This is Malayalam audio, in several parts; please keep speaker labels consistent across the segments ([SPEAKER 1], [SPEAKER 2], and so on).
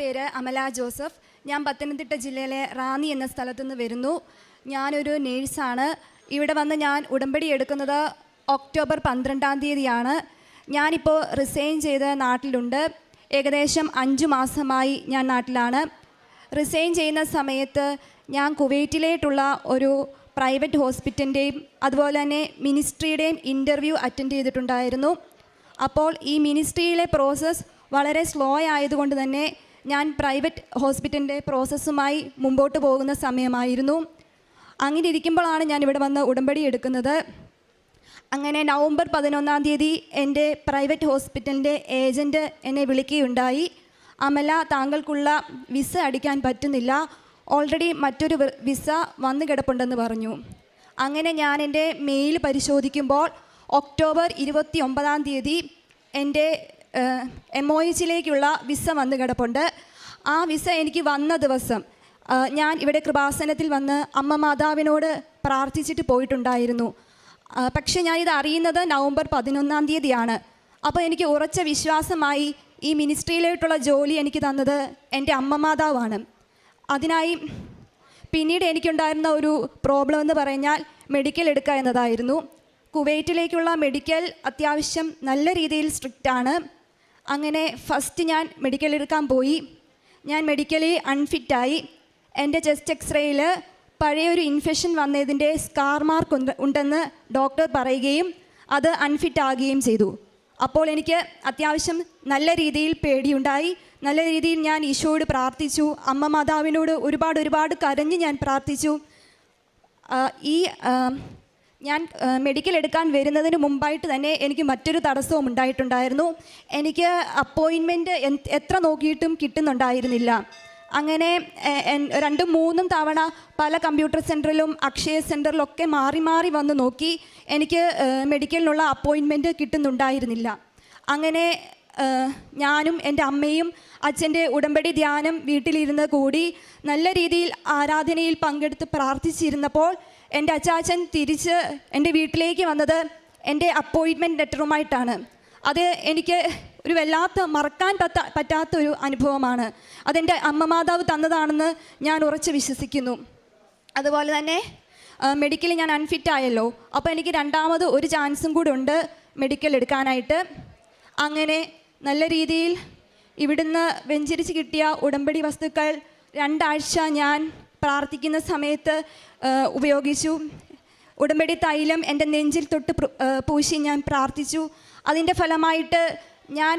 [SPEAKER 1] പേര് അമല ജോസഫ്. ഞാൻ പത്തനംതിട്ട ജില്ലയിലെ റാന്നി എന്ന സ്ഥലത്തുനിന്ന് വരുന്നു. ഞാനൊരു നേഴ്സാണ്. ഇവിടെ വന്ന് ഞാൻ ഉടമ്പടി എടുക്കുന്നത് ഒക്ടോബർ 12-ാം തീയതിയാണ്. ഞാനിപ്പോൾ റിസൈൻ ചെയ്ത് നാട്ടിലുണ്ട്. ഏകദേശം 5 മാസമായി ഞാൻ നാട്ടിലാണ്. റിസൈൻ ചെയ്യുന്ന സമയത്ത് ഞാൻ കുവൈറ്റിലേട്ടുള്ള ഒരു പ്രൈവറ്റ് ഹോസ്പിറ്റലിൻ്റെയും അതുപോലെ തന്നെ മിനിസ്ട്രിയുടെയും ഇൻ്റർവ്യൂ അറ്റൻഡ് ചെയ്തിട്ടുണ്ടായിരുന്നു. അപ്പോൾ ഈ മിനിസ്ട്രിയിലെ പ്രോസസ്സ് വളരെ സ്ലോ ആയതുകൊണ്ട് തന്നെ ഞാൻ പ്രൈവറ്റ് ഹോസ്പിറ്റലിൻ്റെ പ്രോസസ്സുമായി മുമ്പോട്ട് പോകുന്ന സമയമായിരുന്നു. അങ്ങനെ ഇരിക്കുമ്പോഴാണ് ഞാനിവിടെ വന്ന് ഉടമ്പടി എടുക്കുന്നത്. അങ്ങനെ നവംബർ 11-ാം തീയതി എൻ്റെ പ്രൈവറ്റ് ഹോസ്പിറ്റലിൻ്റെ ഏജൻറ്റ് എന്നെ വിളിക്കുകയുണ്ടായി. അമല, താങ്കൾക്കുള്ള വിസ അടിക്കാൻ പറ്റുന്നില്ല, ഓൾറെഡി മറ്റൊരു വിസ വന്നു കിടപ്പുണ്ടെന്ന് പറഞ്ഞു. അങ്ങനെ ഞാൻ എൻ്റെ മെയിൽ പരിശോധിക്കുമ്പോൾ ഒക്ടോബർ 29-ാം തീയതി എൻ്റെ MOH-ലേക്കുള്ള വിസ വന്നു കിടപ്പുണ്ട്. ആ വിസ എനിക്ക് വന്ന ദിവസം ഞാൻ ഇവിടെ കൃപാസനത്തിൽ വന്ന് അമ്മ മാതാവിനോട് പ്രാർത്ഥിച്ചിട്ട് പോയിട്ടുണ്ടായിരുന്നു. പക്ഷേ ഞാനിത് അറിയുന്നത് നവംബർ 11-ാം തീയതിയാണ്. അപ്പോൾ എനിക്ക് ഉറച്ച വിശ്വാസമായി ഈ മിനിസ്ട്രിയിലോട്ടുള്ള ജോലി എനിക്ക് തന്നത് എൻ്റെ അമ്മ മാതാവാണ്. അതിനായി പിന്നീട് എനിക്കുണ്ടായിരുന്ന ഒരു പ്രോബ്ലം എന്ന് പറഞ്ഞാൽ മെഡിക്കൽ എടുക്കുക എന്നതായിരുന്നു. കുവൈറ്റിലേക്കുള്ള മെഡിക്കൽ അത്യാവശ്യം നല്ല രീതിയിൽ സ്ട്രിക്റ്റാണ്. അങ്ങനെ ഫസ്റ്റ് ഞാൻ മെഡിക്കൽ എടുക്കാൻ പോയി. ഞാൻ മെഡിക്കലി അൺഫിറ്റായി. എൻ്റെ ചെസ്റ്റ് എക്സ്റേയിൽ പഴയൊരു ഇൻഫെക്ഷൻ വന്നതിൻ്റെ സ്കാർ മാർക്ക് ഉണ്ടെന്ന് ഡോക്ടർ പറയുകയും അത് അൺഫിറ്റ് ആകുകയും ചെയ്തു. അപ്പോൾ എനിക്ക് അത്യാവശ്യം നല്ല രീതിയിൽ പേടിയുണ്ടായി. നല്ല രീതിയിൽ ഞാൻ ഈശോയോട് പ്രാർത്ഥിച്ചു. അമ്മ മാതാവിനോട് ഒരുപാട് കരഞ്ഞ് ഞാൻ പ്രാർത്ഥിച്ചു. ഞാൻ മെഡിക്കൽ എടുക്കാൻ വരുന്നതിന് മുമ്പായിട്ട് തന്നെ എനിക്ക് മറ്റൊരു തടസ്സവും ഉണ്ടായിട്ടുണ്ടായിരുന്നു. എനിക്ക് അപ്പോയിൻമെൻറ്റ് എത്ര നോക്കിയിട്ടും കിട്ടുന്നുണ്ടായിരുന്നില്ല. അങ്ങനെ 2-3 തവണ പല കമ്പ്യൂട്ടർ സെൻറ്ററിലും അക്ഷയ സെൻറ്ററിലൊക്കെ മാറി വന്ന് നോക്കി. എനിക്ക് മെഡിക്കലിനുള്ള അപ്പോയിൻമെൻറ്റ് കിട്ടുന്നുണ്ടായിരുന്നില്ല. അങ്ങനെ ഞാനും എൻ്റെ അമ്മയും അച്ഛൻ്റെ ഉടമ്പടി ധ്യാനം വീട്ടിലിരുന്ന് കൂടി നല്ല രീതിയിൽ ആരാധനയിൽ പങ്കെടുത്ത് പ്രാർത്ഥിച്ചിരുന്നപ്പോൾ എൻ്റെ അച്ചാച്ചൻ തിരിച്ച് എൻ്റെ വീട്ടിലേക്ക് വന്നത് എൻ്റെ അപ്പോയിൻമെൻറ്റ് ലെറ്ററുമായിട്ടാണ്. അത് എനിക്ക് ഒരു വല്ലാത്ത മറക്കാൻ പറ്റാത്തൊരു അനുഭവമാണ്. അതെൻ്റെ അമ്മ മാതാവ് തന്നതാണെന്ന് ഞാൻ ഉറച്ച് വിശ്വസിക്കുന്നു. അതുപോലെ തന്നെ മെഡിക്കൽ ഞാൻ അൺഫിറ്റ് ആയല്ലോ. അപ്പോൾ എനിക്ക് രണ്ടാമത് ഒരു ചാൻസും കൂടെ ഉണ്ട് മെഡിക്കൽ എടുക്കാനായിട്ട്. അങ്ങനെ നല്ല രീതിയിൽ ഇവിടുന്ന് വെഞ്ചരിച്ച് കിട്ടിയ ഉടമ്പടി വസ്തുക്കൾ 2 ആഴ്ച ഞാൻ പ്രാർത്ഥിക്കുന്ന സമയത്ത് ഉപയോഗിച്ചു. ഉടമ്പടി തൈലം എൻ്റെ നെഞ്ചിൽ തൊട്ട് പൂശി ഞാൻ പ്രാർത്ഥിച്ചു. അതിൻ്റെ ഫലമായിട്ട് ഞാൻ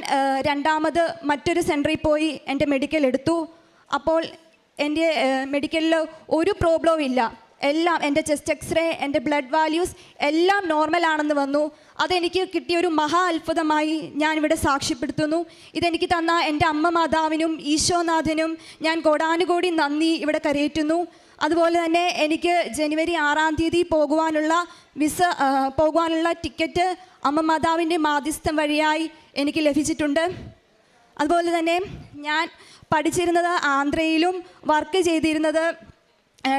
[SPEAKER 1] രണ്ടാമത് മറ്റൊരു സെൻറ്ററിൽ പോയി എൻ്റെ മെഡിക്കൽ എടുത്തു. അപ്പോൾ എൻ്റെ മെഡിക്കലിൽ ഒരു പ്രോബ്ലവും ഇല്ല. എല്ലാം എൻ്റെ ചെസ്റ്റ് എക്സ്റേ, എൻ്റെ ബ്ലഡ് വാല്യൂസ് എല്ലാം നോർമലാണെന്ന് വന്നു. അതെനിക്ക് കിട്ടിയൊരു മഹാ അത്ഭുതമായി ഞാനിവിടെ സാക്ഷ്യപ്പെടുത്തുന്നു. ഇതെനിക്ക് തന്ന എൻ്റെ അമ്മ മാതാവിനും ഈശോനാഥനും ഞാൻ കോടാനുകോടി നന്ദി ഇവിടെ കരയേറ്റുന്നു. അതുപോലെ തന്നെ എനിക്ക് ജനുവരി 6-ാം തീയതി പോകുവാനുള്ള ടിക്കറ്റ് അമ്മ മാതാവിൻ്റെ മാധ്യസ്ഥം വഴിയായി എനിക്ക് ലഭിച്ചിട്ടുണ്ട്. അതുപോലെ തന്നെ ഞാൻ പഠിച്ചിരുന്നത് ആന്ധ്രയിലും വർക്ക് ചെയ്തിരുന്നത്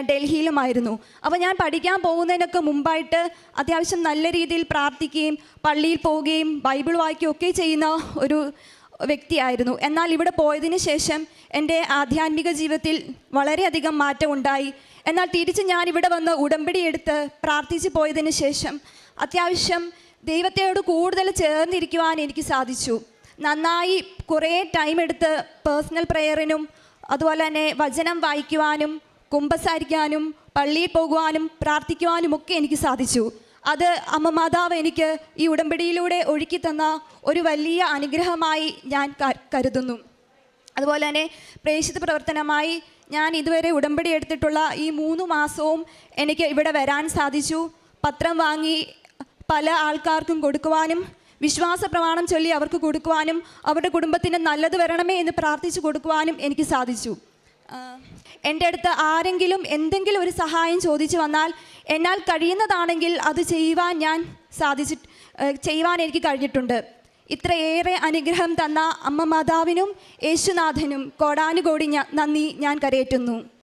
[SPEAKER 1] ഡൽഹിയിലുമായിരുന്നു. അപ്പോൾ ഞാൻ പഠിക്കാൻ പോകുന്നതിനൊക്കെ മുമ്പായിട്ട് അത്യാവശ്യം നല്ല രീതിയിൽ പ്രാർത്ഥിക്കുകയും പള്ളിയിൽ പോവുകയും ബൈബിൾ വായിക്കുകയും ഒക്കെ ചെയ്യുന്ന ഒരു വ്യക്തിയായിരുന്നു. എന്നാൽ ഇവിടെ പോയതിന് ശേഷം എൻ്റെ ആധ്യാത്മിക ജീവിതത്തിൽ വളരെയധികം മാറ്റമുണ്ടായി. എന്നാൽ തിരിച്ച് ഞാനിവിടെ വന്ന് ഉടമ്പടി എടുത്ത് പ്രാർത്ഥിച്ച് പോയതിന് ശേഷം അത്യാവശ്യം ദൈവത്തോട് കൂടുതൽ ചേർന്നിരിക്കുവാൻ എനിക്ക് സാധിച്ചു. നന്നായി കുറേ ടൈം എടുത്ത് പേഴ്സണൽ പ്രെയറിനും അതുപോലെ തന്നെ വചനം വായിക്കുവാനും കുമ്പസാരിക്കാനും പള്ളിയിൽ പോകുവാനും പ്രാർത്ഥിക്കുവാനും ഒക്കെ എനിക്ക് സാധിച്ചു. അത് അമ്മ മാതാവ് എനിക്ക് ഈ ഉടമ്പടിയിലൂടെ ഒഴുക്കി തന്ന ഒരു വലിയ അനുഗ്രഹമായി ഞാൻ കരുതുന്നു. അതുപോലെ തന്നെ പ്രേക്ഷിത പ്രവർത്തനമായി ഞാൻ ഇതുവരെ ഉടമ്പടി എടുത്തിട്ടുള്ള ഈ 3 മാസവും എനിക്ക് ഇവിടെ വരാൻ സാധിച്ചു. പത്രം വാങ്ങി പല ആൾക്കാർക്കും കൊടുക്കുവാനും വിശ്വാസ പ്രമാണം ചൊല്ലി അവർക്ക് കൊടുക്കുവാനും അവരുടെ കുടുംബത്തിന് നല്ലത് വരണമേ എന്ന് പ്രാർത്ഥിച്ചു കൊടുക്കുവാനും എനിക്ക് സാധിച്ചു. എൻ്റെ അടുത്ത് ആരെങ്കിലും എന്തെങ്കിലും ഒരു സഹായം ചോദിച്ചു വന്നാൽ എന്നാൽ കഴിയുന്നതാണെങ്കിൽ അത് ചെയ്യുവാൻ എനിക്ക് കഴിഞ്ഞിട്ടുണ്ട്. ഇത്രയേറെ അനുഗ്രഹം തന്ന അമ്മ മാതാവിനും യേശുനാഥനും കോടാനുകോടി നന്ദി ഞാൻ കരയേറ്റുന്നു.